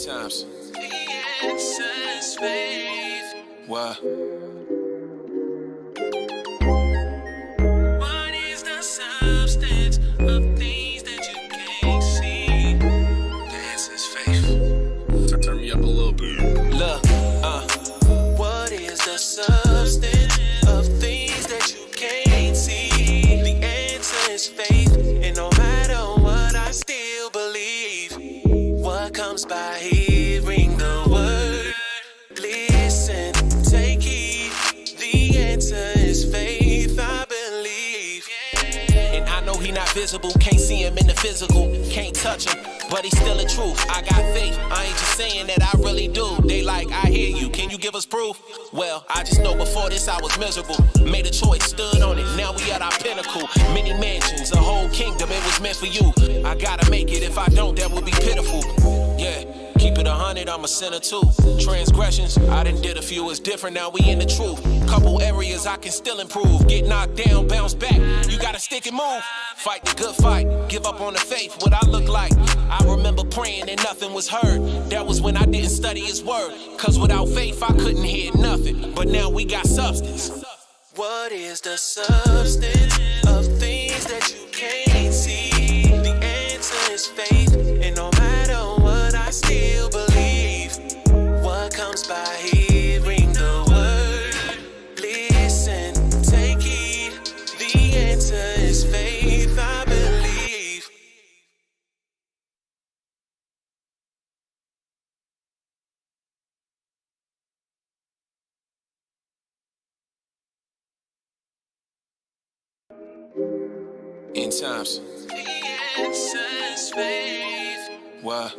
times. What? What is the substance of things that you can't see? The answer is faith. Turn me up a little bit. Look, What is the substance of things that you can't see? The answer is faith, and no matter what, I still believe. What comes by hearing the word? Listen, take heed. The answer is faith, I believe. and I know he not visible, can't see him in the physical, can't touch him, but he's still the truth. I got faith, I ain't just saying that, I really do. They like, I hear you, can you give us proof? Well, I just know before this I was miserable. Made a choice, stood on it, now we at our pinnacle. Many mansions, a whole kingdom, it was meant for you. I gotta make it, if I don't, that would be pitiful. Yeah, keep it 100, I'm a sinner too. Transgressions, I done did a few, it's different, now we in the truth. Couple areas I can still improve. Get knocked down, bounce back, you gotta stick and move. Fight the good fight, give up on the faith, what I look like. I remember praying and nothing was heard. That was when I didn't study his word. Cause without faith I couldn't hear nothing. But now we got substance. What is the substance of things that you can't see? The answer is faith, and no matter what, I still believe. What comes by hearing the word? Listen, take heed. The answer is faith, I believe. In times. The answer is faith. What?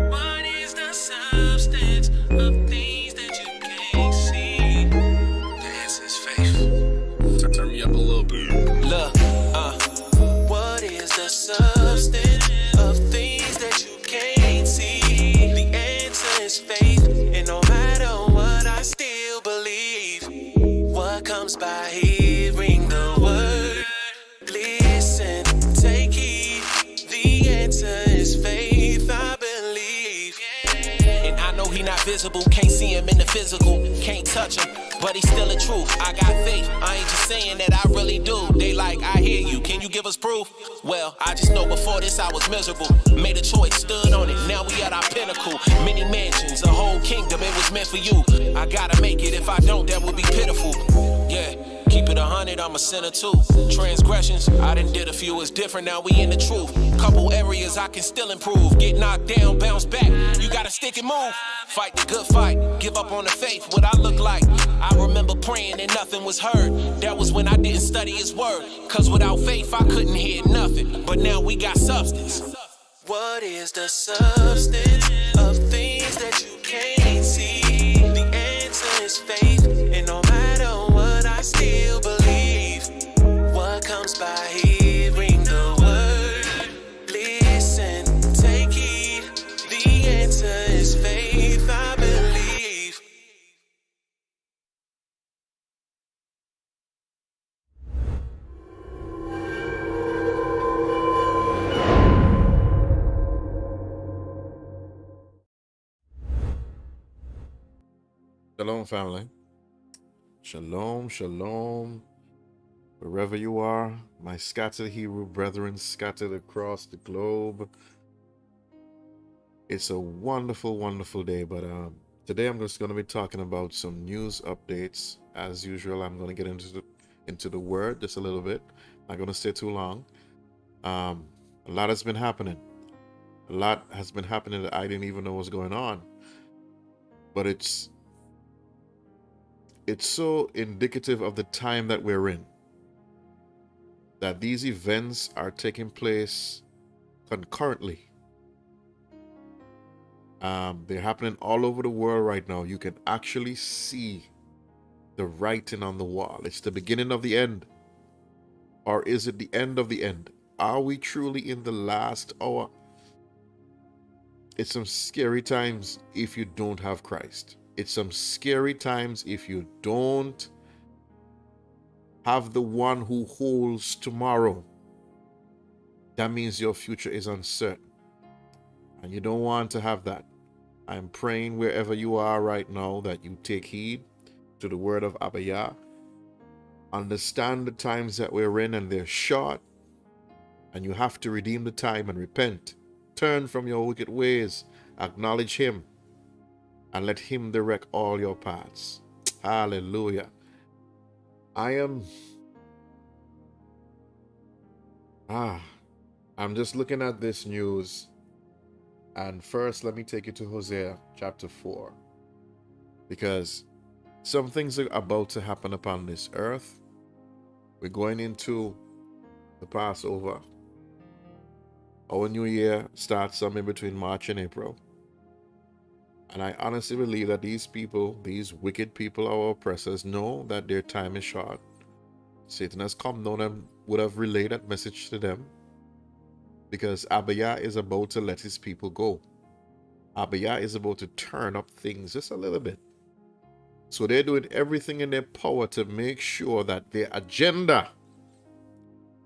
What is the substance of things that you can't see? The answer is faith. Turn me up a little bit. Look, What is the substance of things that you can't see? The answer is faith, and no matter what, I still believe. What comes by hearing the word? Listen, take heed. The answer is faith, I believe. and I know he not visible, can't see him in the physical, can't touch him, but he's still the truth. I got faith, I ain't just saying that, I really do. They like, I hear you, can you give us proof? Well, I just know before this I was miserable. Made a choice, stood on it, now we at our pinnacle. Many mansions, a whole kingdom, it was meant for you. I gotta make it, if I don't, that would be pitiful. Yeah, keep it 100, I'm a sinner too. Transgressions, I done did a few, it's different, now we in the truth. Couple areas I can still improve. Get knocked down, bounce back, you gotta stick and move. Fight the good fight, give up on the faith, what I look like. I remember praying and nothing was heard. That was when I didn't study his word. Cause without faith I couldn't hear nothing. But now we got substance. What is the substance of things that you can't see? The answer is faith, and no matter what, I still believe. What comes by hearing the word? Listen, take heed. The answer is faith, I believe. Shalom, family. Shalom, shalom. Wherever you are, my scattered Hebrew brethren scattered across the globe. It's a wonderful, wonderful day, but today I'm just going to be talking about some news updates. As usual, I'm going to get into the word just a little bit. Not going to stay too long. A lot has been happening. A lot has been happening that I didn't even know was going on. But it's so indicative of the time that we're in, that these events are taking place concurrently. They're happening all over the world right now. You can actually see the writing on the wall. It's the beginning of the end. Or is it the end of the end? Are we truly in the last hour? It's some scary times if you don't have Christ. It's some scary times if you don't have the one who holds tomorrow. that means your future is uncertain. And you don't want to have that. I'm praying wherever you are right now that you take heed to the word of Abba Yah. Understand the times that we're in, and they're short, and you have to redeem the time and repent. Turn from your wicked ways, acknowledge Him, and let Him direct all your paths. Hallelujah. I'm just looking at this news, and first let me take you to Hosea chapter 4, because some things are about to happen upon this earth. We're going into the Passover. Our new year starts somewhere between March and April. And I honestly believe that these people, these wicked people, our oppressors, know that their time is short. Satan has come down and would have relayed that message to them, because Abba Yah is about to let his people go. Abba Yah is about to turn up things just a little bit. So they're doing everything in their power to make sure that their agenda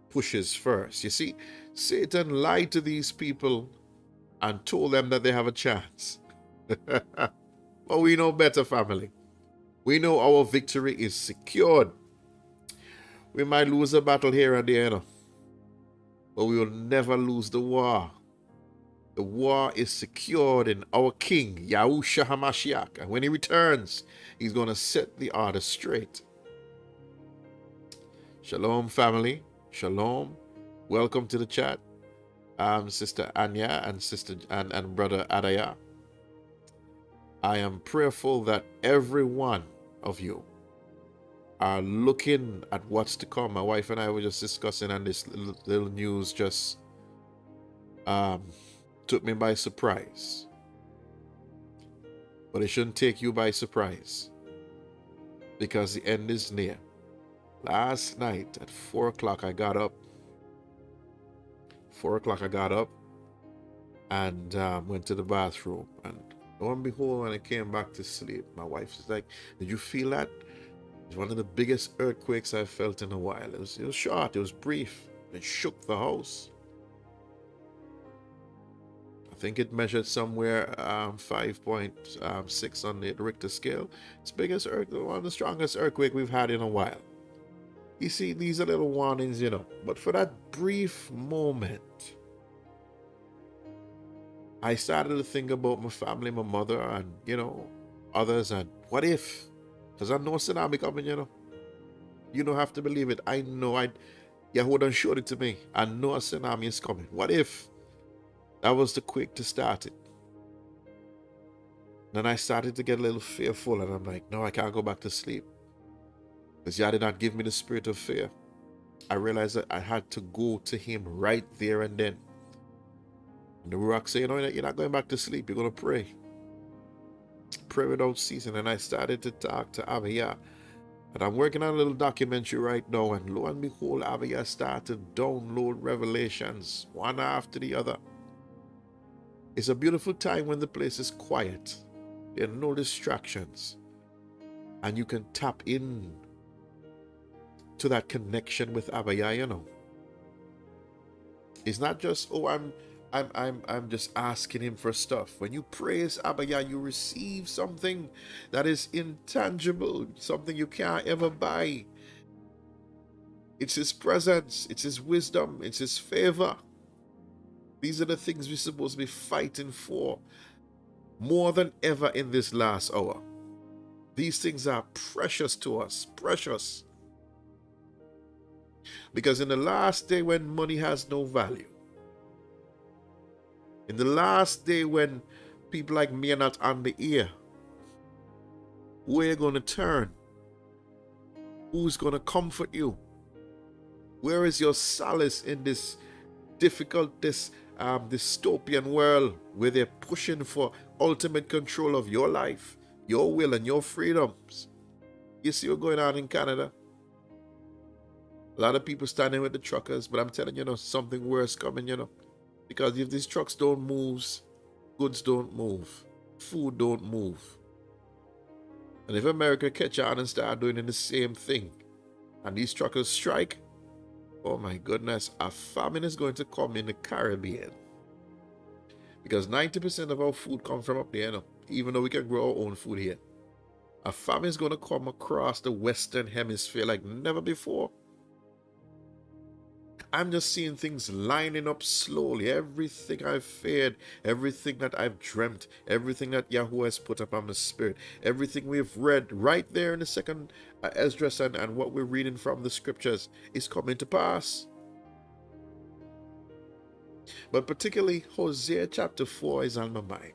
pushes first. You see, Satan lied to these people and told them that they have a chance. But we know better, family. We know our victory is secured. We might lose a battle here and there, but we will never lose the war. The war is secured in our King, Yahushua HaMashiach. And when he returns, he's going to set the order straight. Shalom, family. Shalom. Welcome to the chat. Sister Anya and Brother Adaya. I am prayerful that every one of you are looking at what's to come. My wife and I were just discussing, and this little news just took me by surprise. But it shouldn't take you by surprise, because the end is near. Last night at 4 o'clock I got up. 4 o'clock I got up and went to the bathroom, and lo and behold, when I came back to sleep, my wife was like, "Did you feel that?" It was one of the biggest earthquakes I've felt in a while. It was short, it was brief. It shook the house. I think it measured somewhere 5.6 on the Richter scale. It's biggest one of the strongest earthquake we've had in a while. You see, these are little warnings, But for that brief moment, I started to think about my family, my mother, and, others. And what if? Because I know tsunami coming, You don't have to believe it. I know. Yahweh done showed it to me. I know a tsunami is coming. What if? That was the quake to start it. Then I started to get a little fearful, and I'm like, no, I can't go back to sleep, because Yah did not give me the spirit of fear. I realized that I had to go to him right there and then. And the Ruach said, you're not going back to sleep. You're going to pray. Pray without ceasing. And I started to talk to Abba Yah. And I'm working on a little documentary right now. And lo and behold, Abba Yah started to download revelations, one after the other. It's a beautiful time when the place is quiet. There are no distractions. And you can tap in to that connection with Abba Yah, It's not just, I'm just asking him for stuff. When you praise Abba Yah, you receive something that is intangible, something you can't ever buy. It's his presence, it's his wisdom, it's his favor. These are the things we're supposed to be fighting for more than ever in this last hour. These things are precious to us, precious. Because in the last day when money has no value, in the last day when people like me are not on the ear, where are you going to turn? Who's going to comfort you? Where is your solace in this difficult, dystopian world where they're pushing for ultimate control of your life, your will, and your freedoms? You see what's going on in Canada? A lot of people standing with the truckers, but I'm telling you, something worse coming, Because if these trucks don't move, goods don't move, food don't move. And if America catch on and start doing the same thing, and these truckers strike, Oh my goodness, a famine is going to come in the Caribbean. Because 90% of our food comes from up there, even though we can grow our own food here. A famine is going to come across the Western Hemisphere like never before. I'm just seeing things lining up slowly. Everything I've feared, everything that I've dreamt, everything that Yahweh has put upon the Spirit, everything we've read right there in the second Esdras and what we're reading from the scriptures is coming to pass. But particularly Hosea chapter 4 is on my mind.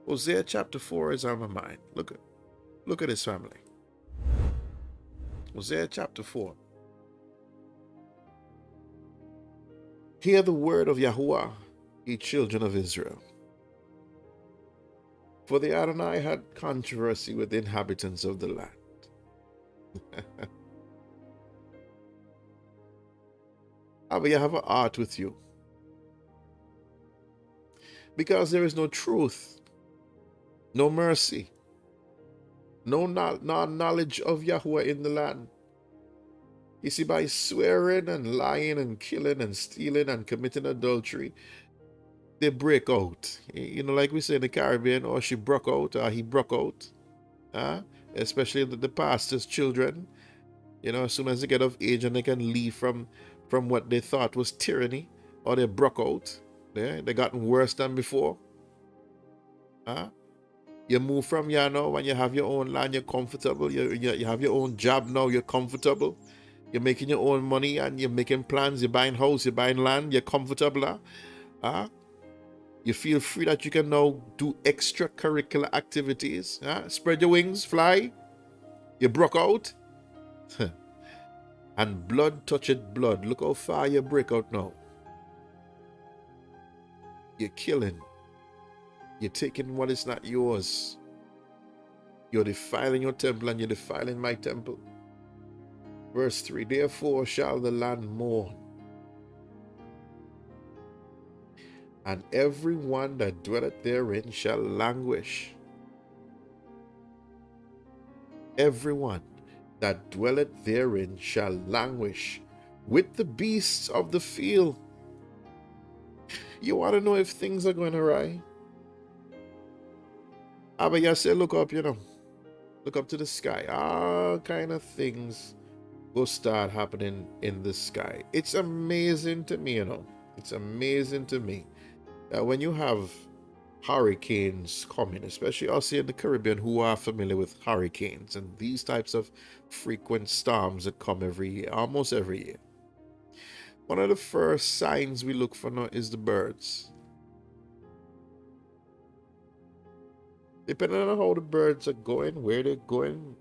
Hosea chapter 4 is on my mind. Look at this family. Hosea chapter 4. Hear the word of Yahuwah, ye children of Israel. For the Adonai had controversy with the inhabitants of the land. I will have an art with you. Because there is no truth, no mercy, no knowledge of Yahweh in the land. You see, by swearing and lying and killing and stealing and committing adultery, they break out. Like we say in the Caribbean, or she broke out, or he broke out. Especially the pastor's children. As soon as they get of age and they can leave from what they thought was tyranny, or they broke out. They gotten worse than before. You move from here now, when you have your own land, you're comfortable. You have your own job now, you're comfortable. You're making your own money and you're making plans. You're buying house, you're buying land, you're comfortable. You feel free that you can now do extracurricular activities. Spread your wings, fly. You broke out. And blood touched blood. Look how far you break out now. You're killing. You're taking what is not yours. You're defiling your temple and you're defiling my temple. Verse 3, therefore shall the land mourn, and every one that dwelleth therein shall languish. Every one that dwelleth therein shall languish with the beasts of the field. You want to know if things are going awry? But you say, look up, look up to the sky. All kind of things will start happening in the sky. It's amazing to me, It's amazing to me that when you have hurricanes coming, especially us here in the Caribbean who are familiar with hurricanes and these types of frequent storms that come every year, almost every year. One of the first signs we look for now is the birds. Depending on how the birds are going, where they're going,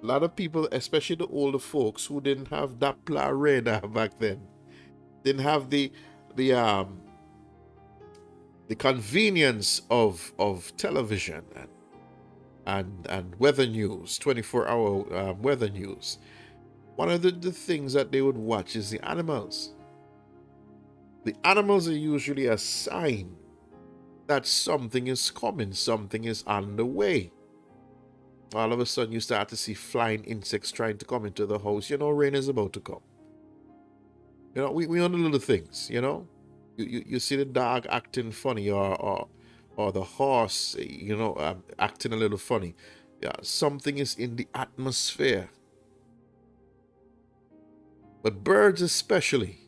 a lot of people, especially the older folks who didn't have Doppler radar back then, didn't have the convenience of television and weather news, 24-hour weather news. One of the things that they would watch is the animals. The animals are usually a sign that something is coming, something is on the way. All of a sudden you start to see flying insects trying to come into the house. Rain is about to come. We know the little things, You see the dog acting funny or the horse, acting a little funny. Yeah, something is in the atmosphere. But birds especially,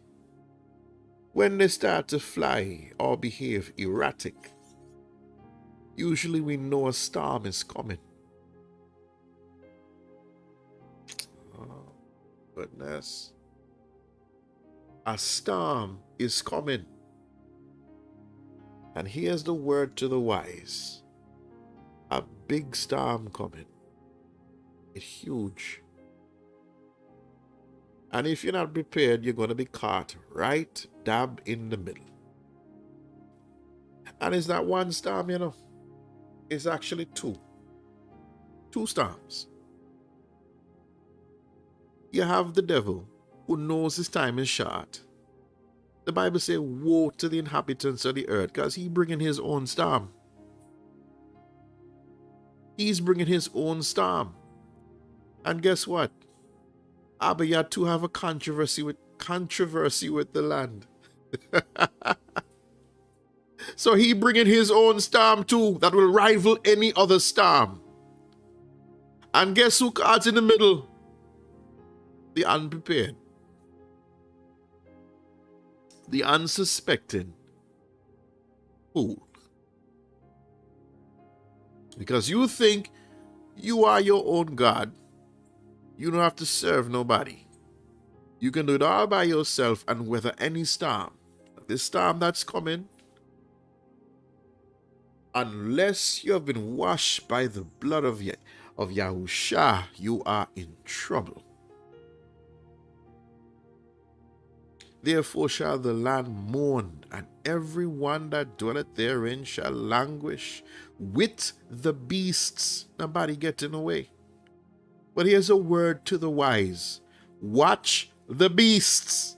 when they start to fly or behave erratic, usually we know a storm is coming. Oh, goodness. A storm is coming. And here's the word to the wise. A big storm coming. It's huge. And if you're not prepared, you're going to be caught right dab in the middle. And it's not one storm, It's actually two. Two storms. You have the devil who knows his time is short. The Bible says, woe to the inhabitants of the earth, because he's bringing his own storm. He's bringing his own storm. And guess what? Abba had to have a controversy with the land. So he bringing his own storm too that will rival any other storm. And guess who caught in the middle? The unprepared. The unsuspecting fool. Because you think you are your own God. You don't have to serve nobody. You can do it all by yourself and weather any storm. This storm that's coming, unless you have been washed by the blood of Yahusha, you are in trouble. Therefore shall the land mourn, and every one that dwelleth therein shall languish with the beasts. Nobody getting away. But here's a word to the wise. Watch the beasts.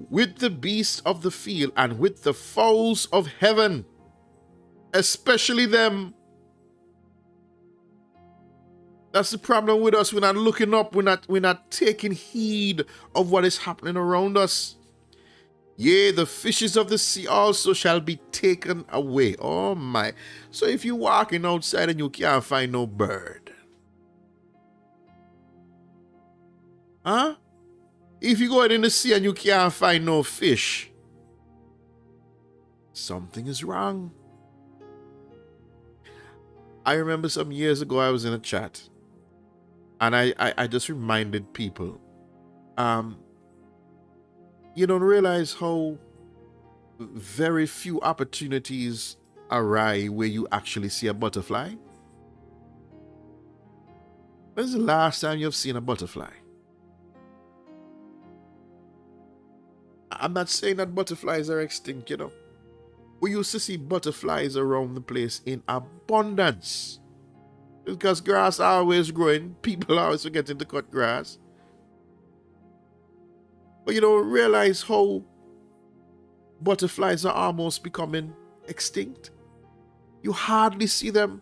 With the beasts of the field and with the fowls of heaven, especially them. That's the problem with us. We're not looking up. We're not taking heed of what is happening around us. Yea, the fishes of the sea also shall be taken away. Oh my. So if you're walking outside and you can't find no bird. Huh? If you go out in the sea and you can't find no fish, something is wrong. I remember some years ago I was in a chat and I just reminded people, you don't realize how very few opportunities arise where you actually see a butterfly. When's the last time you've seen a butterfly? I'm not saying that butterflies are extinct, you know. We used to see butterflies around the place in abundance. Because grass always growing, people always forgetting to cut grass. But you don't realize how butterflies are almost becoming extinct. You hardly see them.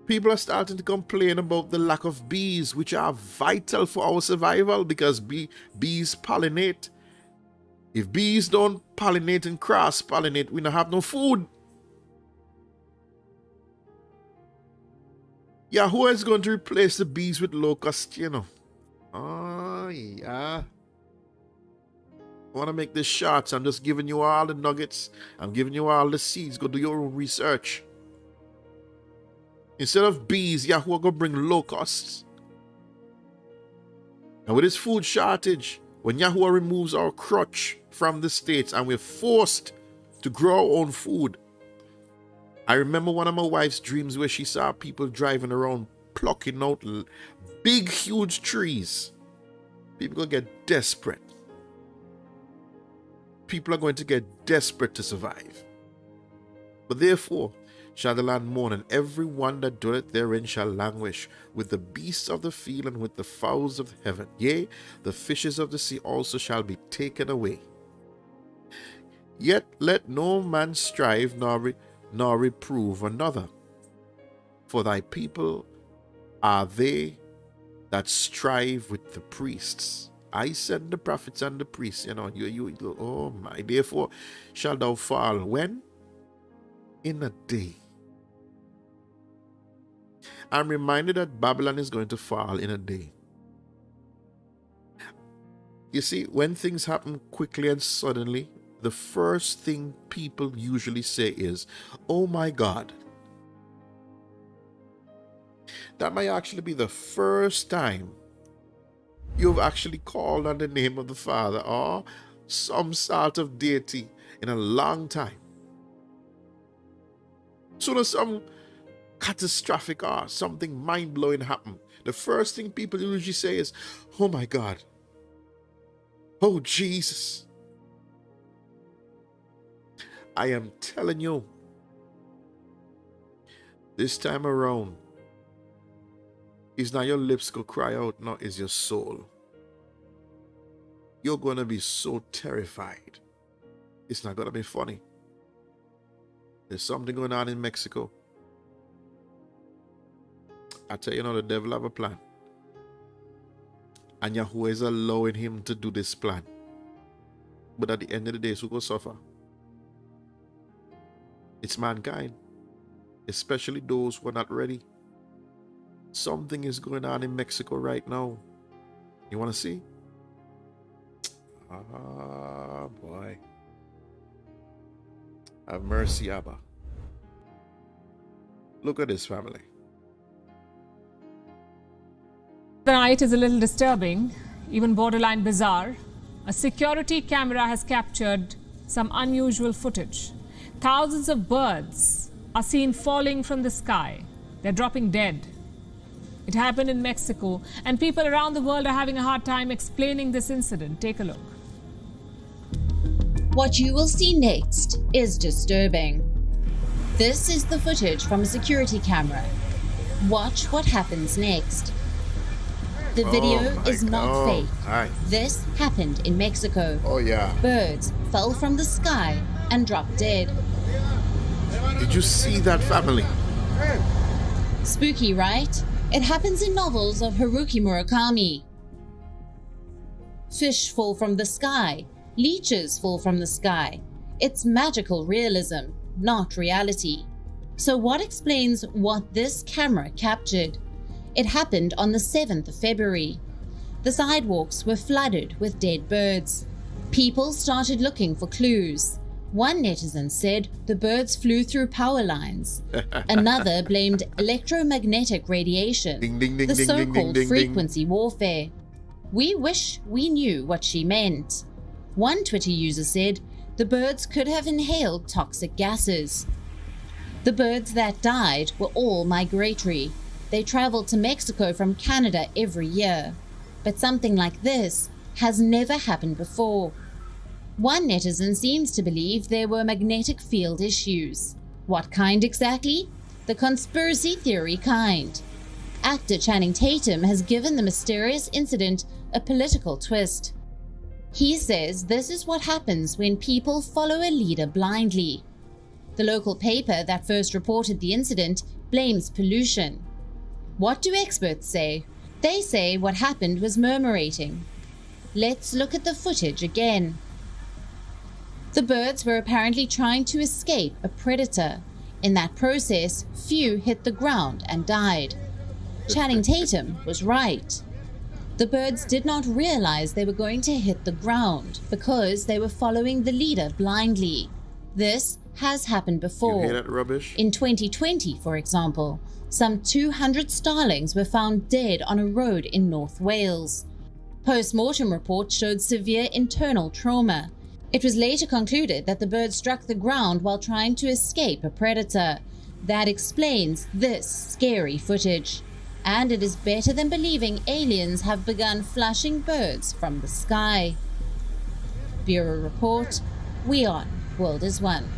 People are starting to complain about the lack of bees, which are vital for our survival because bees pollinate. If bees don't pollinate and cross-pollinate, we don't have no food. Yeah, who is going to replace the bees with locusts, you know? Oh, yeah. I want to make this short, so I'm just giving you all the nuggets. I'm giving you all the seeds. Go do your own research. Instead of bees, Yahweh going to bring locusts. And with this food shortage, when Yahweh removes our crutch from the states and we're forced to grow our own food. I remember one of my wife's dreams where she saw people driving around plucking out big, huge trees. People are going to get desperate. People are going to get desperate to survive. But therefore shall the land mourn, and every one that dwelleth therein shall languish, with the beasts of the field and with the fowls of heaven. Yea, the fishes of the sea also shall be taken away. Yet let no man strive nor reprove another. For thy people are they that strive with the priests. I send the prophets and the priests, you oh my. Therefore shalt thou fall. When? In a day. I'm reminded that Babylon is going to fall in a day. You see, when things happen quickly and suddenly, the first thing people usually say is, oh my God. That might actually be the first time you've actually called on the name of the Father or some sort of deity in a long time. Soon as some catastrophic or something mind-blowing happen, the first thing people usually say is, oh my God. Oh Jesus. I am telling you, this time around, it's not your lips go cry out, no, it's your soul. You're going to be so terrified. It's not going to be funny. There's something going on in Mexico. I tell you now, the devil have a plan. And Yahweh is allowing him to do this plan. But at the end of the day, who will suffer? It's mankind. Especially those who are not ready. Something is going on in Mexico right now. You want to see? Ah, boy. Have mercy, Abba. Look at this family. The night is a little disturbing, even borderline bizarre. A security camera has captured some unusual footage. Thousands of birds are seen falling from the sky. They're dropping dead. It happened in Mexico, and people around the world are having a hard time explaining this incident. Take a look. What you will see next is disturbing. This is the footage from a security camera. Watch what happens next. The video is not fake. Hi. This happened in Mexico. Oh, yeah. Birds fell from the sky and dropped dead. Did you see that family? Spooky, right? It happens in novels of Haruki Murakami. Fish fall from the sky. Leeches fall from the sky. It's magical realism, not reality. So what explains what this camera captured? It happened on the 7th of February. The sidewalks were flooded with dead birds. People started looking for clues. One netizen said the birds flew through power lines. Another blamed electromagnetic radiation, Ding, ding, ding, the ding, ding, so-called ding, ding, frequency warfare. We wish we knew what she meant. One Twitter user said the birds could have inhaled toxic gases. The birds that died were all migratory. They traveled to Mexico from Canada every year. But something like this has never happened before. One netizen seems to believe there were magnetic field issues. What kind exactly? The conspiracy theory kind. Actor Channing Tatum has given the mysterious incident a political twist. He says this is what happens when people follow a leader blindly. The local paper that first reported the incident blames pollution. What do experts say? They say what happened was murmurating. Let's look at the footage again. The birds were apparently trying to escape a predator. In that process, few hit the ground and died. Channing Tatum was right. The birds did not realize they were going to hit the ground because they were following the leader blindly. This has happened before. You hear that rubbish? In 2020, for example, some 200 starlings were found dead on a road in North Wales. Post-mortem reports showed severe internal trauma. It was later concluded that the bird struck the ground while trying to escape a predator. That explains this scary footage. And it is better than believing aliens have begun flushing birds from the sky. Bureau Report, WION, World is One.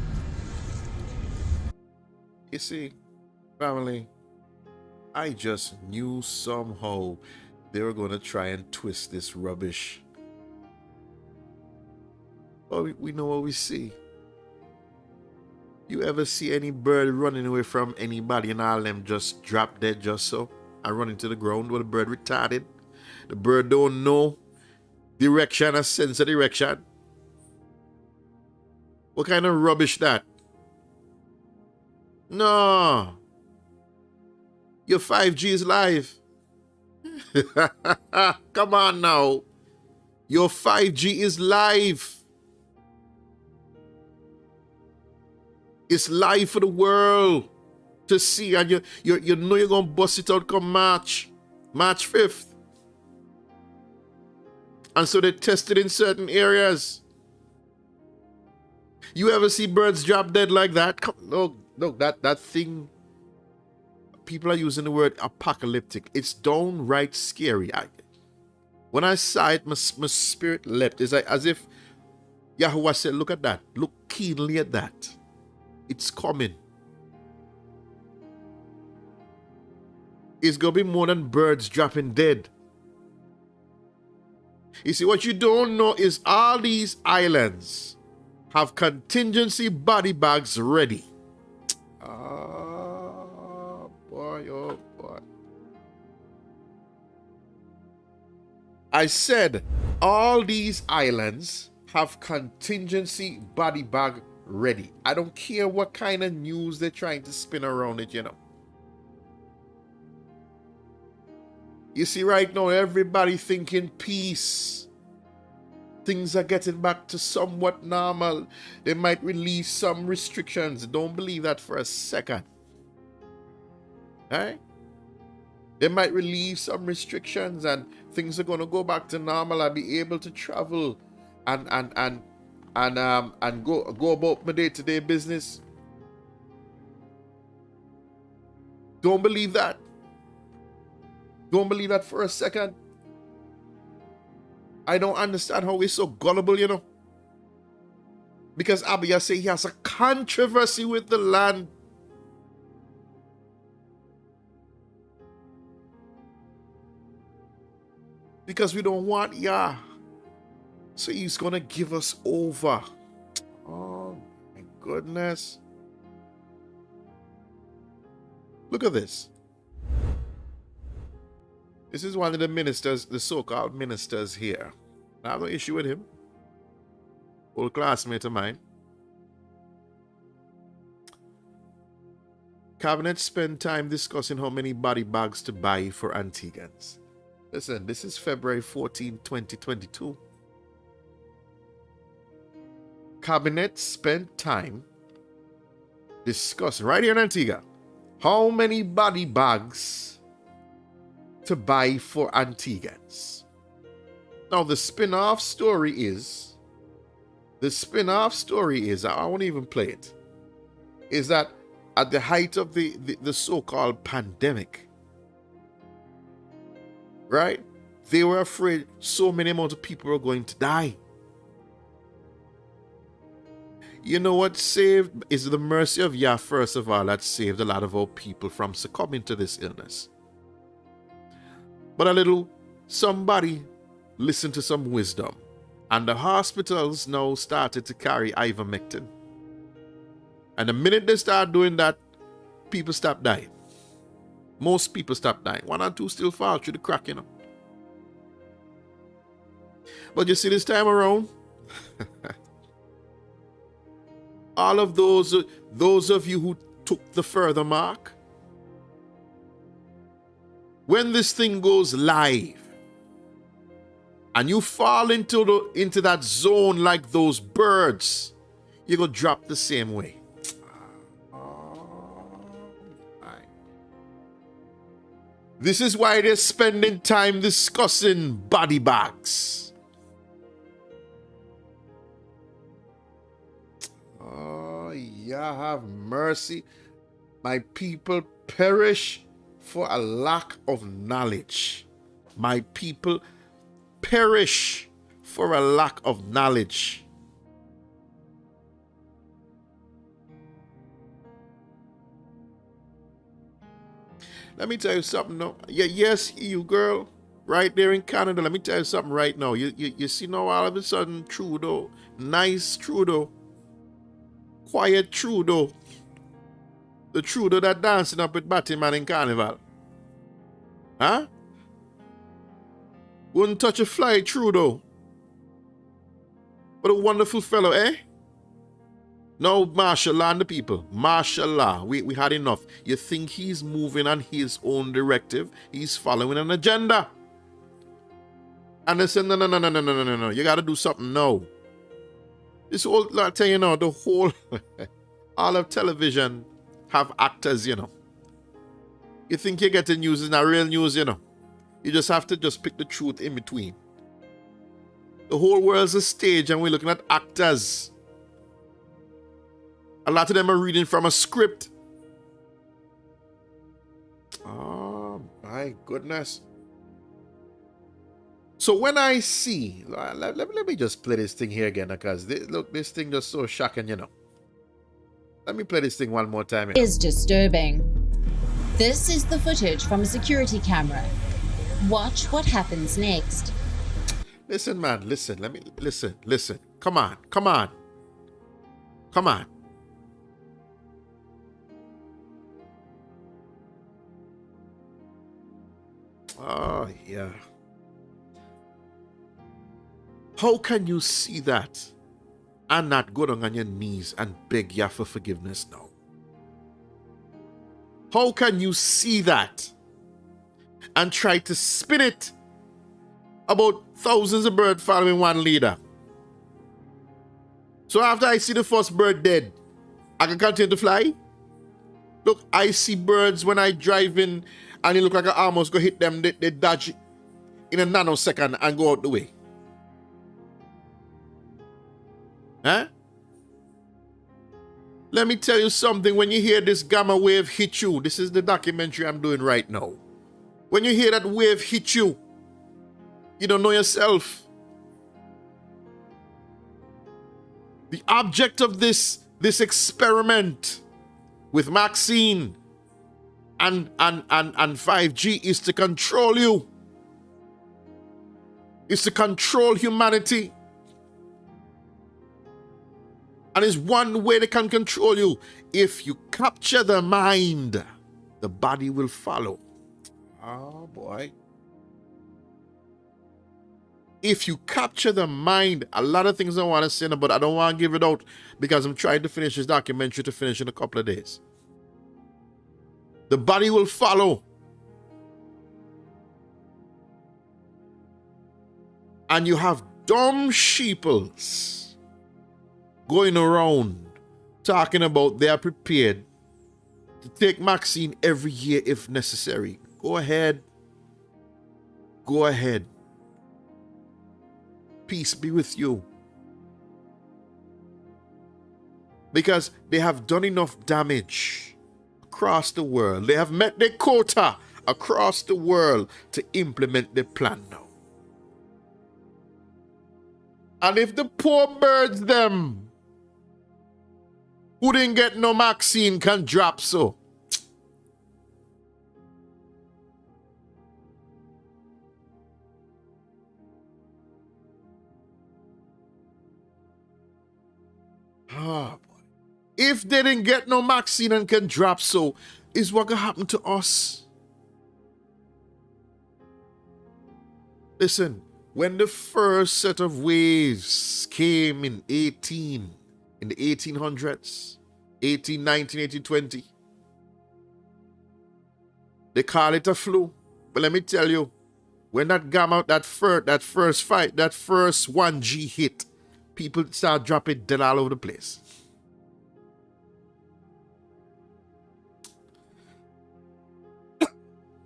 You see, family, I just knew somehow they were going to try and twist this rubbish. But we know what we see. You ever see any bird running away from anybody and all them just drop dead just so? And run into the ground? Well, the bird retarded. The bird don't know direction or sense of direction. What kind of rubbish that? No. Your 5G is live. Come on now. Your 5G is live. It's live for the world to see, and you know you're gonna bust it out come March 5th. And so they tested in certain areas. You ever see birds drop dead like that? No, that thing. People are using the word apocalyptic. It's downright scary. When I saw it, my spirit leapt. It's like as if Yahweh said, "Look at that. Look keenly at that. It's coming. It's going to be more than birds dropping dead." You see, what you don't know is all these islands have contingency body bags ready. boy, oh boy. I said all these islands have contingency body bag ready. I don't care what kind of news they're trying to spin around it, you know. You see, right now, everybody thinking peace. Things are getting back to somewhat normal. They might release some restrictions. Don't believe that for a second. Right? They might release some restrictions and things are going to go back to normal. I'll be able to travel and go about my day-to-day business. Don't believe that. Don't believe that for a second. I don't understand how we're so gullible, you know. Because Abia say he has a controversy with the land. Because we don't want Yah. So he's going to give us over. Oh, my goodness. Look at this. This is one of the ministers, the so-called ministers here. I have no issue with him. Old classmate of mine. Cabinet spent time discussing how many body bags to buy for Antiguans. Listen, this is February 14, 2022. Cabinet spent time discussing, right here in Antigua, how many body bags to buy for Antiguans. Now, the spin-off story is, I won't even play it, is that at the height of the so-called pandemic, right, they were afraid so many amount of people were going to die. You know what saved is the mercy of Yah, first of all, that saved a lot of our people from succumbing to this illness. But a little somebody listened to some wisdom, and the hospitals now started to carry ivermectin. And the minute they start doing that, people stop dying. Most people stop dying. One or two still fall through the crack, you know. But you see, this time around, all of those of you who took the further mark, when this thing goes live and you fall into that zone like those birds, you're going to drop the same way. This is why they're spending time discussing body bags. Oh, Yah have mercy. My people perish for a lack of knowledge. My people perish for a lack of knowledge. Let me tell you something now. Yeah, yes, you girl, right there in Canada. Let me tell you something right now. You see now all of a sudden Trudeau, nice Trudeau, quiet Trudeau, the Trudeau that dancing up with Batman in Carnival. Huh? Wouldn't touch a fly, Trudeau. What a wonderful fellow, eh? No, martial law on the people. Martial law. We had enough. You think he's moving on his own directive? He's following an agenda. And they say, no. You got to do something now. This whole, I'll tell you now, the whole, all of television have actors, you know. You think you're getting news, it's not real news, you know. You just have to just pick the truth in between. The whole world's a stage and we're looking at actors. A lot of them are reading from a script. Oh, my goodness. So when I see, let me just play this thing here again, because look, this thing just so shocking, you know. Let me play this thing one more time. Is disturbing. This is the footage from a security camera. Watch what happens next. Listen, man, listen. Let me listen. Come on. Oh, yeah. How can you see that and not go down on your knees and beg Yah for forgiveness now? How can you see that and try to spin it about thousands of birds following one leader? So after I see the first bird dead, I can continue to fly? Look, I see birds when I drive in and it look like I almost go hit them. They dodge in a nanosecond and go out the way. Huh? Let me tell you something. When you hear this gamma wave hit you, this is the documentary I'm doing right now. When you hear that wave hit you, you don't know yourself. The object of this experiment with Maxine and 5G is to control you. It's to control humanity. And it's one way they can control you. If you capture the mind, the body will follow. Oh boy. If you capture the mind, a lot of things I want to say, but I don't want to give it out because I'm trying to finish this documentary to finish in a couple of days. The body will follow. And you have dumb sheeples going around talking about they are prepared to take Maxine every year if necessary. Go ahead. Go ahead. Peace be with you. Because they have done enough damage across the world. They have met their quota across the world to implement their plan now. And if the poor birds them who didn't get no Maxine can drop so. Ah, boy. If they didn't get no Maxine and can drop so, is what gonna happen to us? Listen, when the first set of waves came in the 1800s, 1819, 1820, they call it a flu. But let me tell you, when that gamma, that first 1G hit, people start dropping dead all over the place.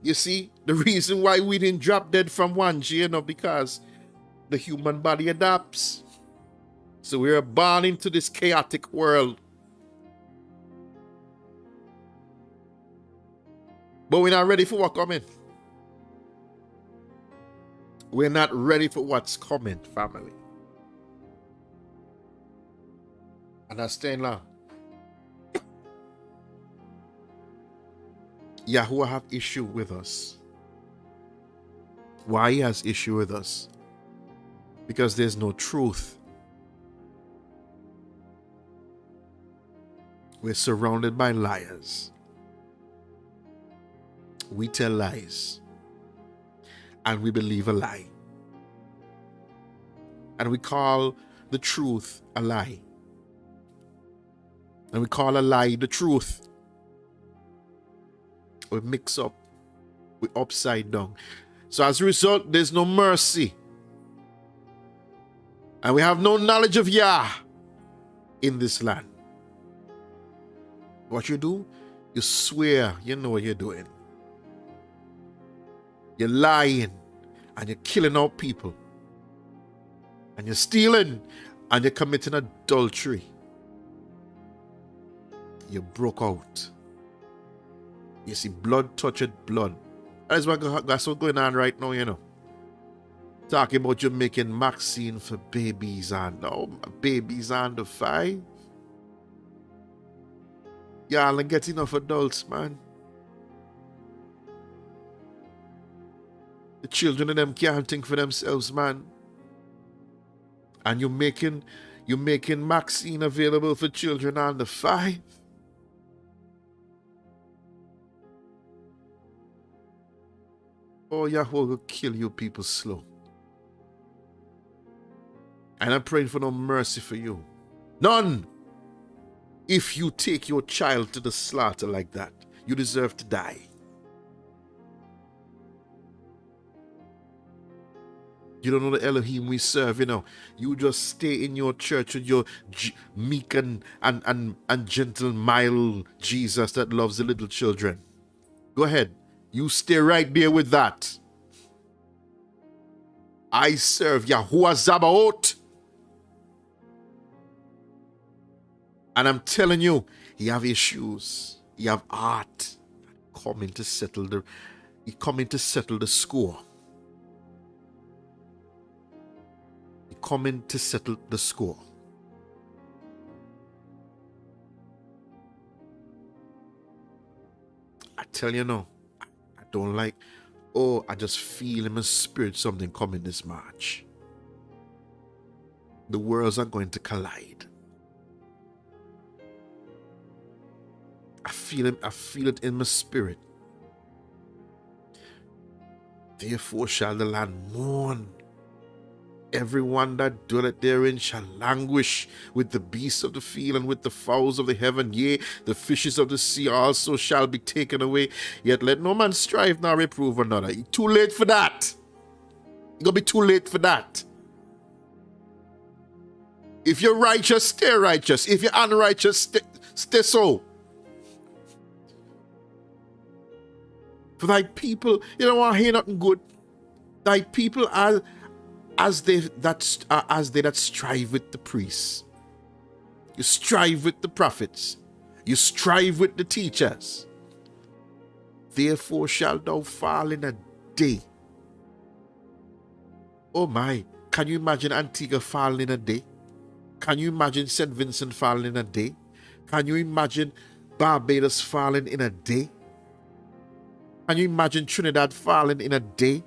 You see, the reason why we didn't drop dead from 1G, because the human body adapts. So we are born into this chaotic world. But we're not ready for what's coming. We're not ready for what's coming, family. Understand now? Yahuwah have issue with us. Why he has issue with us? Because there's no truth. We're surrounded by liars. We tell lies. And we believe a lie. And we call the truth a lie. And we call a lie the truth. We mix up. We upside down. So as a result, there's no mercy. And we have no knowledge of Yah in this land. What you do? You swear you know what you're doing. You're lying and you're killing out people. And you're stealing and you're committing adultery. You broke out. You see, blood touched blood. That's what's going on right now, Talking about you making Maxine for babies babies under 5. Y'all ain't get enough adults, man. The children of them can't think for themselves, man. And you're making Maxine available for children under 5. Oh, Yahweh will kill you people slow. And I'm praying for no mercy for you. None. If you take your child to the slaughter like that, you deserve to die. You don't know the Elohim we serve, you know. You just stay in your church with your meek and gentle, mild Jesus that loves the little children. Go ahead. You stay right there with that. I serve Yahuwah Zabaoth. And I'm telling you, he have issues. He have art. He coming to settle the score. He coming to settle the score. I tell you no, I don't like, I just feel in my spirit something coming this March. The worlds are going to collide. I feel it in my spirit. Therefore shall the land mourn. Everyone that dwelleth therein shall languish with the beasts of the field and with the fowls of the heaven. Yea, the fishes of the sea also shall be taken away. Yet let no man strive nor reprove another. It's too late for that. It's going to be too late for that. If you're righteous, stay righteous. If you're unrighteous, stay so. For thy people, you don't want to hear nothing good. Thy people are as they that strive with the priests. You strive with the prophets. You strive with the teachers. Therefore shalt thou fall in a day. Oh my, can you imagine Antigua falling in a day? Can you imagine St. Vincent falling in a day? Can you imagine Barbados falling in a day? Can you imagine Trinidad falling in a day?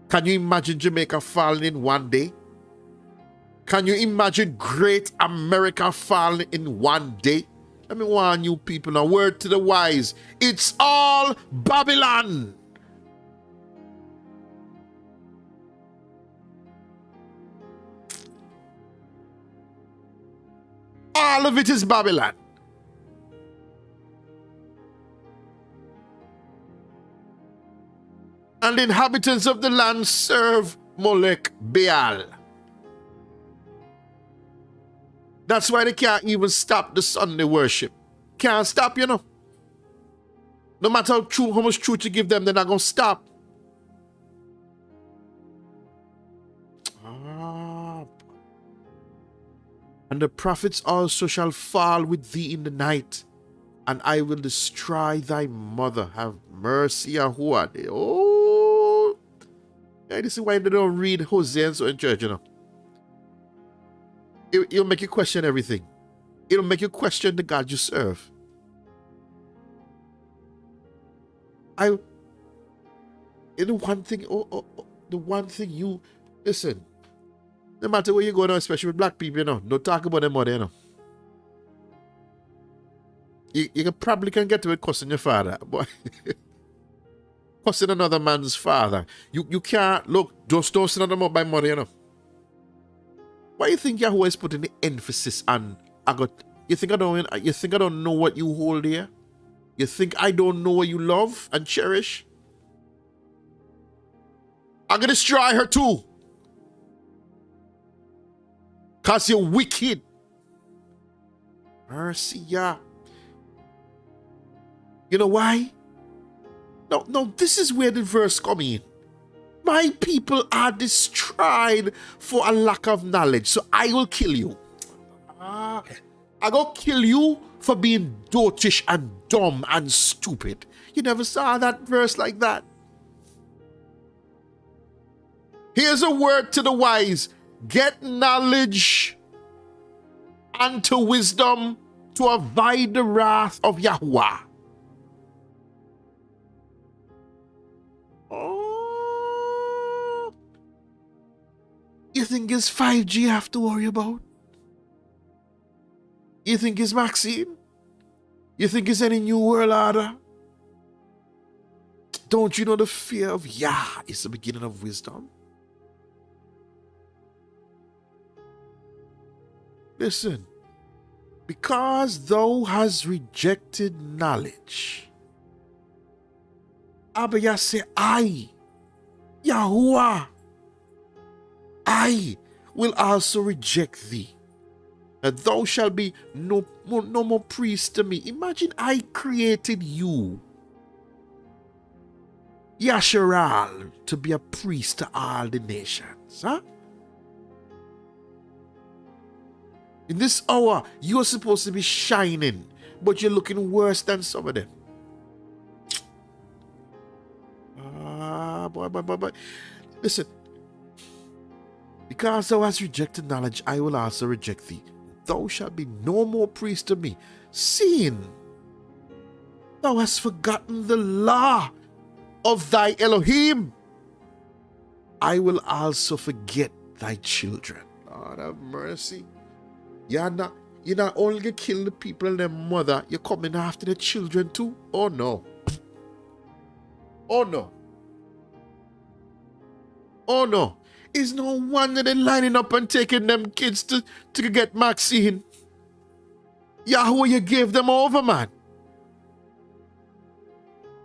Can you imagine Jamaica falling in one day? Can you imagine great America falling in one day? Let me warn you people, a word to the wise. It's all Babylon. All of it is Babylon. And the inhabitants of the land serve Molech Baal. That's why they can't even stop the Sunday worship. Can't stop, you know. No matter how much truth you give them, they're not going to stop. And the prophets also shall fall with thee in the night, and I will destroy thy mother. Have mercy, Yahuwah. Oh, yeah, this is why they don't read Hosea and so in church, you know. It'll make you question everything. It'll make you question the God you serve. The one thing you listen. No matter where you go now, especially with black people, you know, don't talk about them mother, you know. You probably can get to it cussing your father, but cussing another man's father. You can't look, just don't say nothing about my mother, you know. Why you think Yahweh is putting the emphasis on you think I don't know what you hold here? You think I don't know what you love and cherish? I'm gonna destroy her too. Cause you're wicked. Mercy, yeah. You know why? No, this is where the verse comes in. My people are destroyed for a lack of knowledge, so I will kill you. I go kill you for being dotish and dumb and stupid. You never saw that verse like that. Here's a word to the wise. Get knowledge and to wisdom to avoid the wrath of Yahuwah. Oh, you think it's 5G you have to worry about? You think it's vaccine? You think it's any new world order? Don't you know the fear of Yah is the beginning of wisdom? Listen, because thou hast rejected knowledge, Abba say, I, Yahuwah, I will also reject thee. And thou shalt be no more priest to me. Imagine I created you, Yasharal, to be a priest to all the nations. Huh? In this hour, you're supposed to be shining, but you're looking worse than some of them. Boy. Listen, because thou hast rejected knowledge, I will also reject thee. Thou shalt be no more priest to me, seeing thou hast forgotten the law of thy Elohim. I will also forget thy children. Lord have mercy. You're not only gonna kill the people and their mother, you're coming after the children too? Oh no. Oh no. Oh no. It's no wonder they're lining up and taking them kids to get vaccine. Yahweh, you gave them over, man.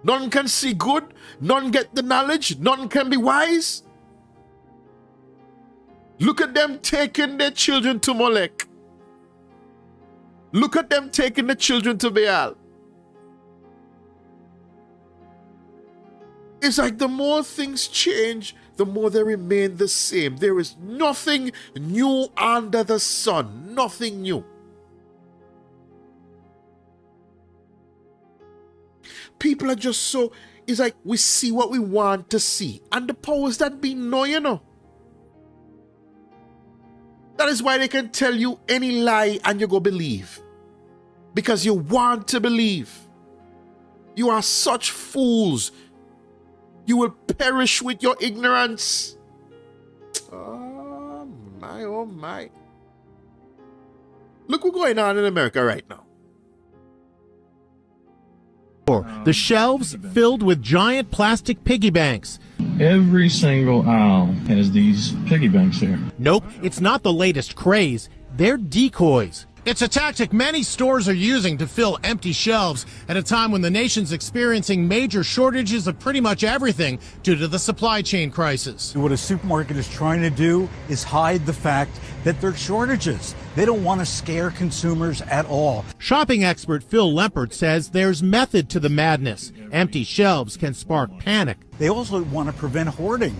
None can see good, none get the knowledge, none can be wise. Look at them taking their children to Molech. Look at them taking the children to Baal. It's like the more things change, the more they remain the same. There is nothing new under the sun. Nothing new. People are just so, it's like we see what we want to see. And the powers that be know, you know. That is why they can tell you any lie and you go believe. Because you want to believe. You are such fools. You will perish with your ignorance. Oh my, oh my. Look what's going on in America right now. The shelves filled with giant plastic piggy banks. Every single aisle has these piggy banks here. Nope, it's not the latest craze. They're decoys. It's a tactic many stores are using to fill empty shelves at a time when the nation's experiencing major shortages of pretty much everything due to the supply chain crisis. What a supermarket is trying to do is hide the fact that there are shortages. They don't want to scare consumers at all. Shopping expert Phil Lempert says there's method to the madness. Empty shelves can spark panic. They also want to prevent hoarding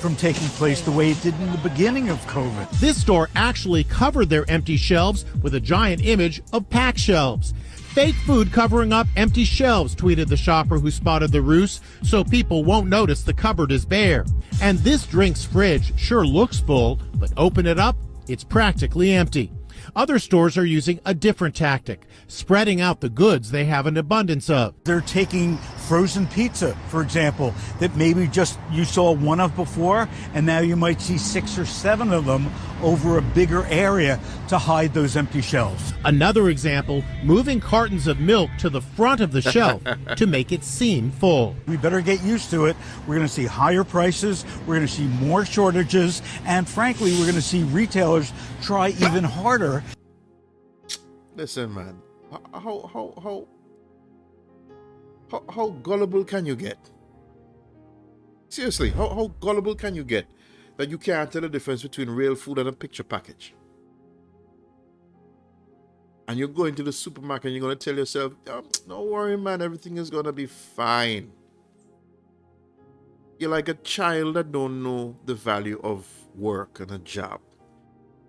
from taking place the way it did in the beginning of COVID. This store actually covered their empty shelves with a giant image of pack shelves. Fake food covering up empty shelves, tweeted the shopper who spotted the ruse, so people won't notice the cupboard is bare. And this drink's fridge sure looks full, but open it up, it's practically empty. Other stores are using a different tactic, spreading out the goods they have an abundance of. They're taking frozen pizza, for example, that maybe just you saw one of before, and now you might see 6 or 7 of them over a bigger area to hide those empty shelves. Another example, moving cartons of milk to the front of the shelf to make it seem full. We better get used to it. We're going to see higher prices, we're going to see more shortages, and frankly, we're going to see retailers try even harder. Listen, man, how gullible can you get? Seriously, how gullible can you get that you can't tell the difference between real food and a picture package? And you're going to the supermarket and you're going to tell yourself, oh, don't worry, man, everything is going to be fine. You're like a child that don't know the value of work and a job.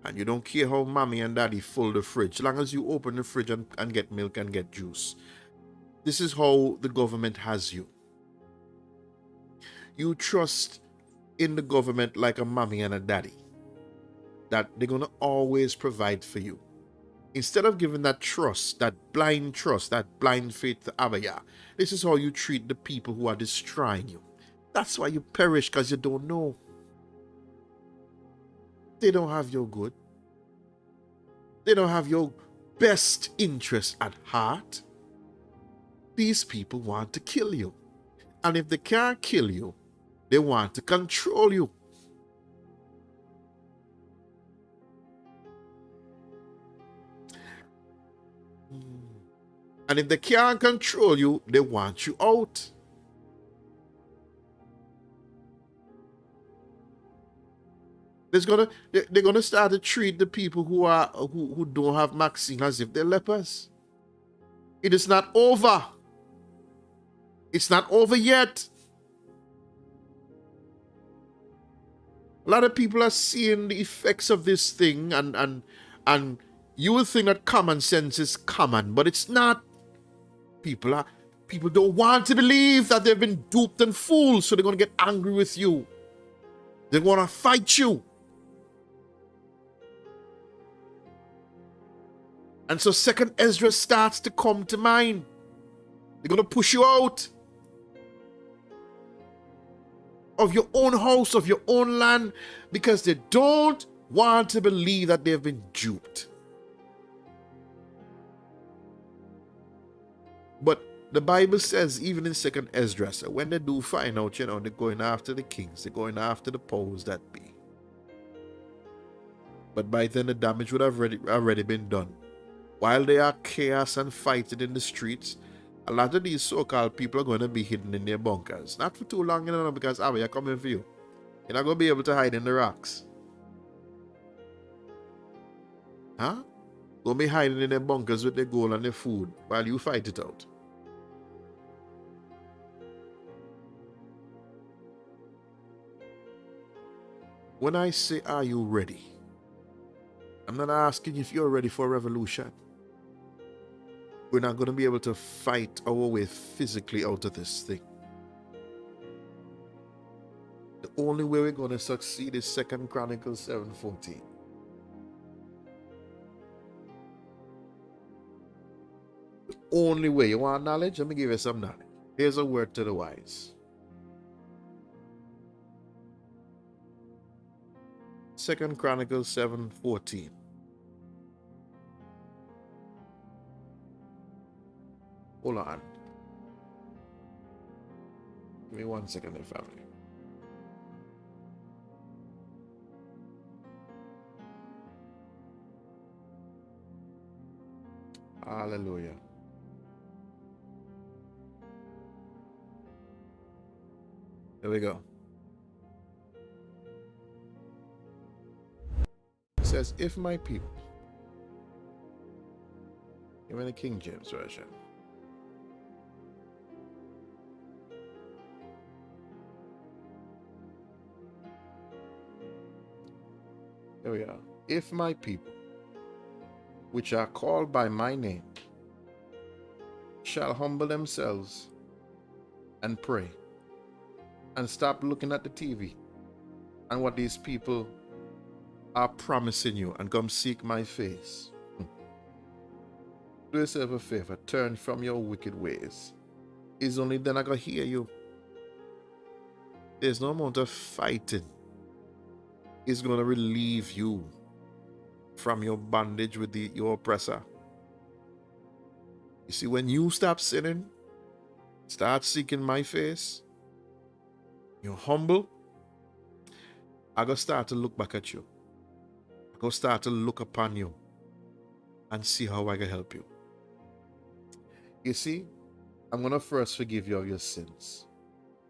And you don't care how mommy and daddy fill the fridge, as long as you open the fridge and get milk and get juice. This is how the government has you. You trust in the government like a mommy and a daddy, that they're going to always provide for you. Instead of giving that trust, that blind faith to Abaya, this is how you treat the people who are destroying you. That's why you perish, because you don't know. They don't have your good. They don't have your best interest at heart. These people want to kill you. And if they can't kill you, they want to control you. And if they can't control you, they want you out. They're gonna start to treat the people who don't have vaccine as if they're lepers. It is not over. It's not over yet. A lot of people are seeing the effects of this thing, and you will think that common sense is common, but it's not. People don't want to believe that they've been duped and fooled, so they're gonna get angry with you. They're gonna fight you. And so 2nd Ezra starts to come to mind. They're going to push you out of your own house, of your own land, because they don't want to believe that they've been duped. But the Bible says, even in 2nd Ezra, so when they do find out, they're going after the kings, they're going after the powers that be. But by then the damage would have already been done. While there are chaos and fighting in the streets, a lot of these so-called people are going to be hidden in their bunkers. Not for too long, because they're coming for you. You're not going to be able to hide in the rocks. Huh? Going to be hiding in their bunkers with their gold and their food while you fight it out. When I say, are you ready? I'm not asking if you're ready for a revolution. We're not going to be able to fight our way physically out of this thing. The only way we're going to succeed is 2 Chronicles 7:14. The only way. You want knowledge? Let me give you some knowledge. Here's a word to the wise. 2 Chronicles 7:14. Hold on. Give me 1 second there, family. Hallelujah. There we go. It says, if my people, even the King James Version, here we are. If my people, which are called by my name, shall humble themselves and pray and stop looking at the TV and what these people are promising you and come seek my face. Do yourself a favor, turn from your wicked ways. It's only then I can hear you. There's no amount of fighting is going to relieve you from your bondage with your oppressor. You see, when you stop sinning, start seeking my face, you're humble, I'm going to start to look back at you. I'm going to start to look upon you and see how I can help you. You see, I'm going to first forgive you of your sins.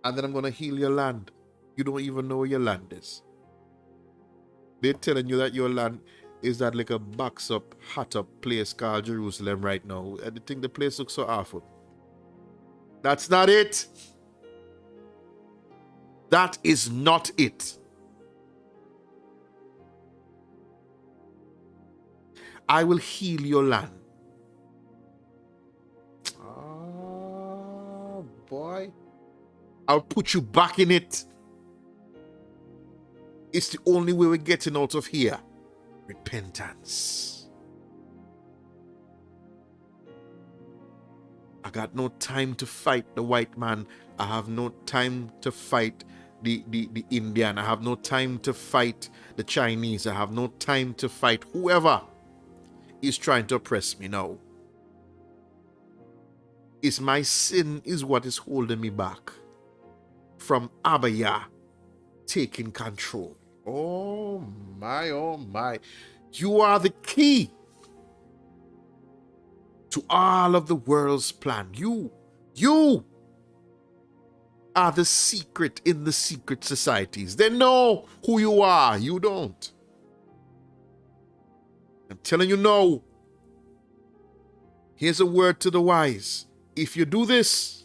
And then I'm going to heal your land. You don't even know where your land is. They're telling you that your land is that like a box up, hot up place called Jerusalem right now. And they think the place looks so awful. That's not it. That is not it. I will heal your land. Oh, boy. I'll put you back in it. It's the only way we're getting out of here. Repentance. I got no time to fight the white man. I have no time to fight the Indian. I have no time to fight the Chinese. I have no time to fight whoever is trying to oppress me now. It's my sin is what is holding me back. from Abaya taking control. Oh my, oh my. You are the key to all of the world's plan. You are the secret in the secret societies. They know who you are. You don't. I'm telling you no. Here's a word to the wise. If you do this,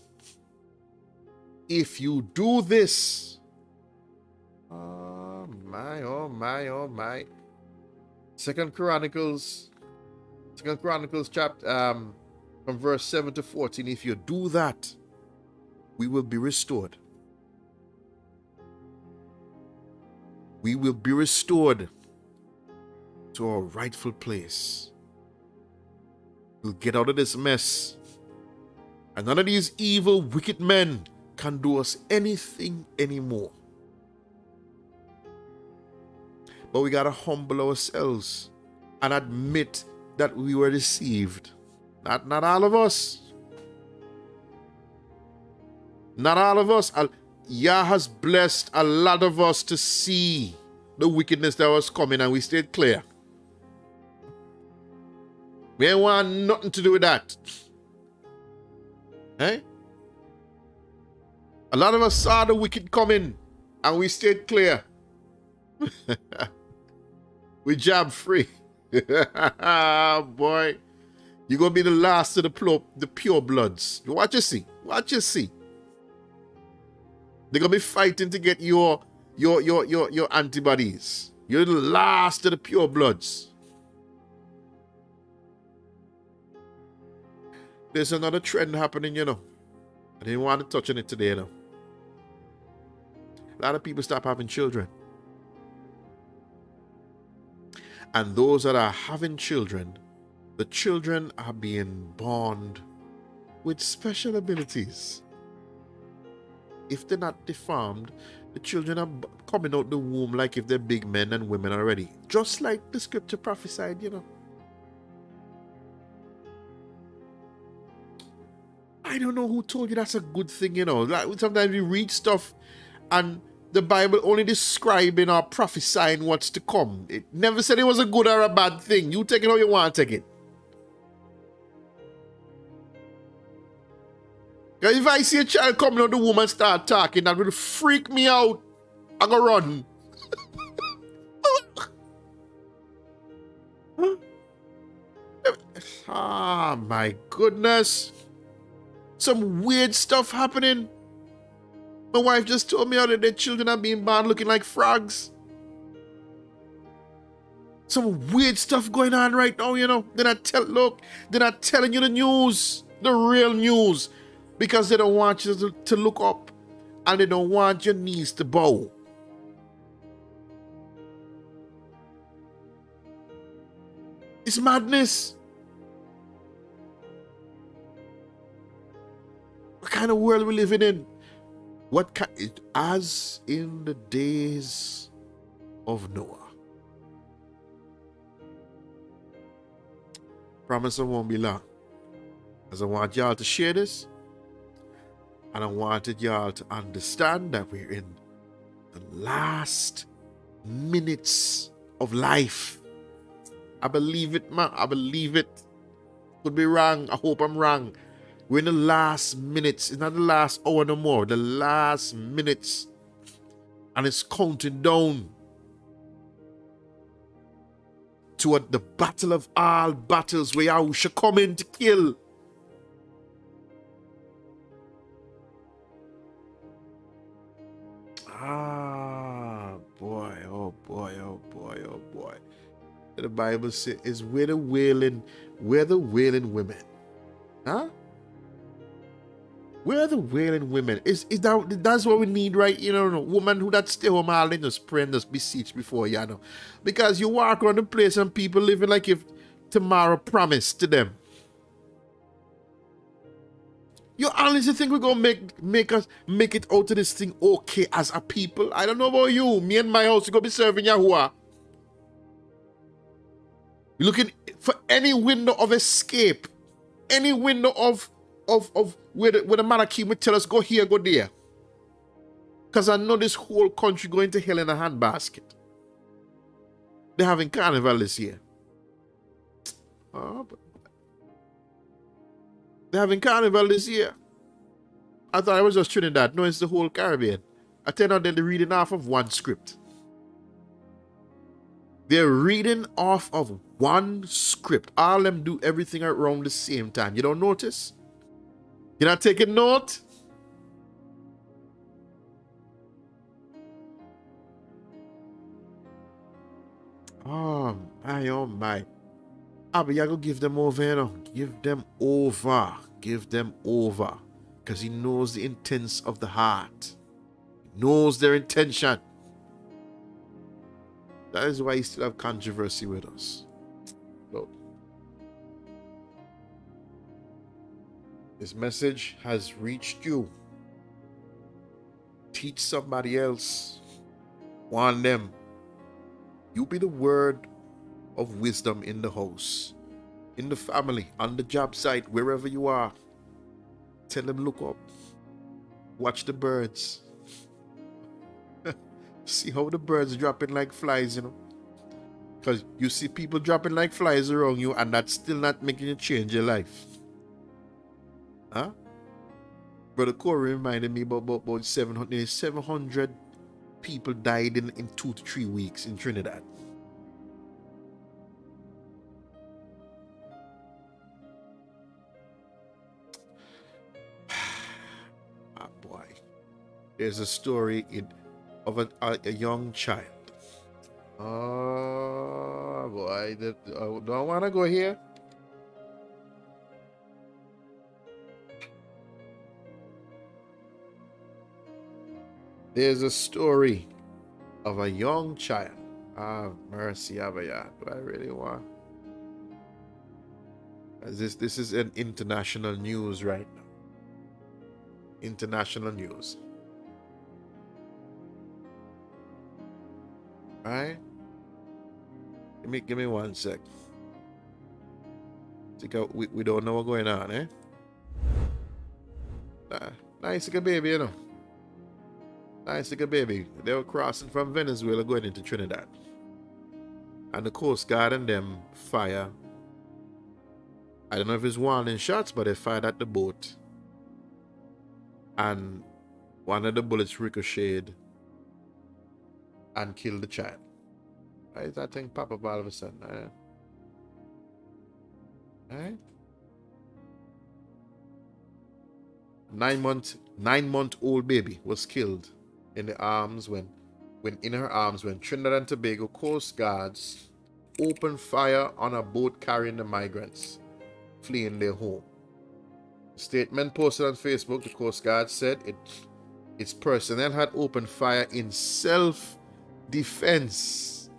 oh my, oh my, oh my. Second Chronicles chapter from verse 7 to 14. If you do that, we will be restored. We will be restored to our rightful place. We'll get out of this mess. And none of these evil, wicked men can do us anything anymore. But we got to humble ourselves and admit that we were deceived. Not all of us. Not all of us. Yah has blessed a lot of us to see the wickedness that was coming, and we stayed clear. We ain't want nothing to do with that. Eh? A lot of us saw the wicked coming, and we stayed clear. We jab free. Boy, you're going to be the last of the pure bloods. Watch you see. Watch you see. They're going to be fighting to get your antibodies. You're the last of the pure bloods. There's another trend happening, I didn't want to touch on it today, A lot of people stop having children. And those that are having children, the children are being born with special abilities. If they're not deformed, the children are coming out the womb like if they're big men and women already. Just like the scripture prophesied, I don't know who told you that's a good thing, Like sometimes we read stuff and the Bible only describing or prophesying what's to come. It never said it was a good or a bad thing. You take it how you want to take it. Because if I see a child coming out the womb and start talking, that will freak me out. I go run. Ah, my goodness. Some weird stuff happening. My wife just told me that their children are being born looking like frogs. Some weird stuff going on right now, They're not telling you the news, the real news, because they don't want you to look up and they don't want your knees to bow. It's madness. What kind of world we living in? As in the days of Noah. Promise it won't be long. Because I want y'all to share this. And I wanted y'all to understand that we're in the last minutes of life. I believe it, man. I believe it. Could be wrong. I hope I'm wrong. We're in the last minutes. It's not the last hour no more. The last minutes. And it's counting down toward the battle of all battles where Yahweh shall come in to kill. Ah, boy, oh boy, oh boy, oh boy. The Bible says is we're the wailing women. Huh? Where are the wailing women? That's what we need, right? Woman who that stay home all in just pray and just beseech before you, Because you walk around the place and people living like if tomorrow promised to them. You honestly think we're gonna make it out of this thing okay as a people? I don't know about you. Me and my house, we're gonna be serving Yahuwah. You're looking for any window of escape, any window of where the Malachim would tell us, go here, go there. Because I know this whole country going to hell in a handbasket. They're having carnival this year. Oh, they're having carnival this year. I thought it was just Trinidad. No, it's the whole Caribbean. I tell you, they're reading off of one script. They're reading off of one script. All them do everything around the same time. You don't notice? You're not taking note? Oh my, oh my. But you go give them over, you know. Give them over. Give them over. Because he knows the intents of the heart. He knows their intention. That is why he still have controversy with us. Look. This message has reached you. Teach somebody else. Warn them. You be the word of wisdom in the house, in the family, on the job site, wherever you are. Tell them, look up. Watch the birds. See how the birds dropping like flies, you know. Because you see people dropping like flies around you, and that's still not making you change your life. Huh? Brother Corey reminded me about 700 people died in 2 to 3 weeks in Trinidad. Ah, boy. There's a story of a young child. Oh, boy. Do I want to go here? There's a story of a young child. Ah, mercy, Abaya. Do I really want? This is an international news right now. International news. Right? Give me 1 sec. We don't know what's going on, eh? Nice like a baby, you know. Nice like a baby. They were crossing from Venezuela going into Trinidad. And the Coast Guard and them fire. I don't know if it's warning shots, but they fired at the boat. And one of the bullets ricocheted and killed the child. Why is that thing pop up all of a sudden? Alright? 9-month-old baby was killed in her arms when Trinidad and Tobago Coast Guards opened fire on a boat carrying the migrants fleeing their home. A statement posted on Facebook, the Coast Guard said its personnel had opened fire in self-defense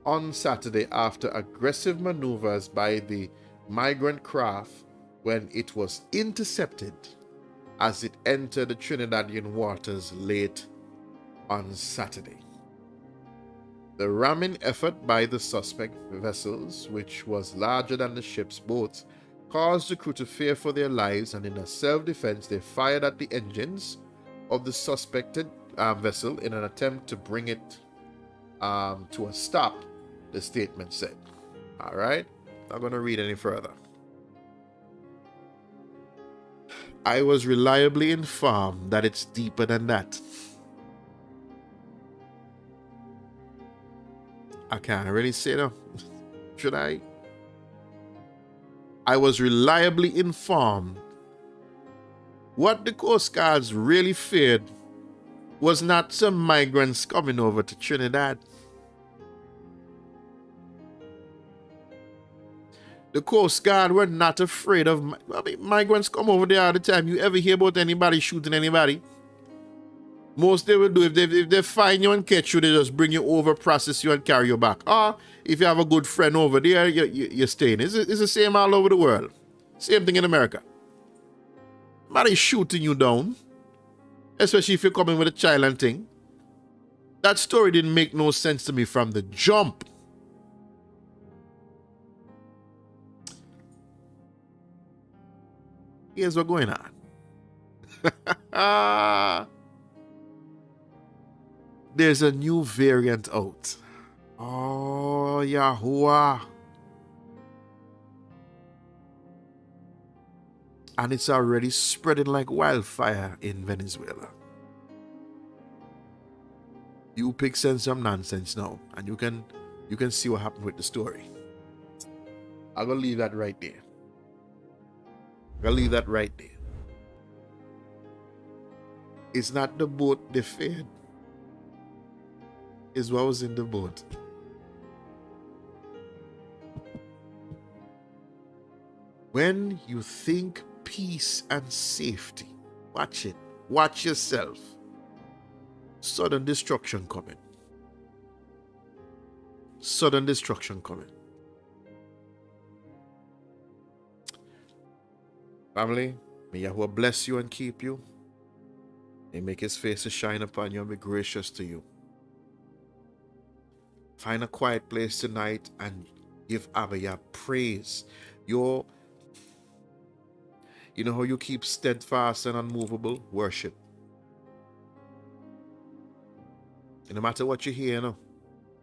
on Saturday after aggressive maneuvers by the migrant craft when it was intercepted as it entered the Trinidadian waters late on Saturday. The ramming effort by the suspect vessels, which was larger than the ship's boats, caused the crew to fear for their lives, and in a self-defense they fired at the engines of the suspected vessel in an attempt to bring it to a stop, the statement said. All right, not going to read any further. I was reliably informed that it's deeper than that. I can't really say no. Should I? I was reliably informed. What the Coast Guards really feared was not some migrants coming over to Trinidad. The Coast Guard were not afraid of migrants come over there all the time. You ever hear about anybody shooting anybody? Most they will do, if they find you and catch you, they just bring you over, process you, and carry you back. Or if you have a good friend over there, you're staying. It's the same all over the world. Same thing in America. Somebody shooting you down, especially if you're coming with a child and thing. That story didn't make no sense to me from the jump. Here's what's going on. there's a new variant out. Oh, Yahuwah. And it's already spreading like wildfire in Venezuela. You pick sense some nonsense now, and you can see what happened with the story. I'm gonna leave that right there. It's not the boat they feared. It's what was in the boat. When you think peace and safety, watch it. Watch yourself. Sudden destruction coming. Sudden destruction coming. Family, may Yahuwah bless you and keep you. May make his face to shine upon you and be gracious to you. Find a quiet place tonight and give Abba praise. You know how you keep steadfast and unmovable? Worship. And no matter what you hear, you know,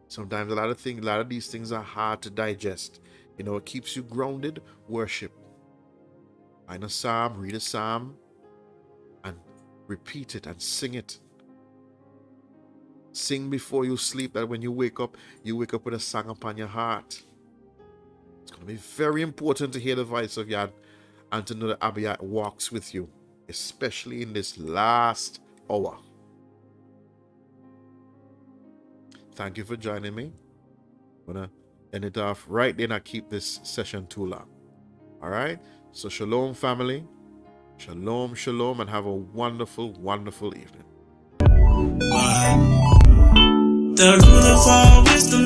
sometimes a lot of these things are hard to digest. You know, it keeps you grounded. Worship. Find a psalm, read a psalm, and repeat it and sing it. Sing before you sleep, that when you wake up with a song upon your heart. It's going to be very important to hear the voice of Yah and to know that Abba walks with you, especially in this last hour. Thank you for joining me. I'm going to end it off right there, not keep this session too long. All right? So shalom, family. Shalom, shalom, and have a wonderful, wonderful evening. The root of all wisdom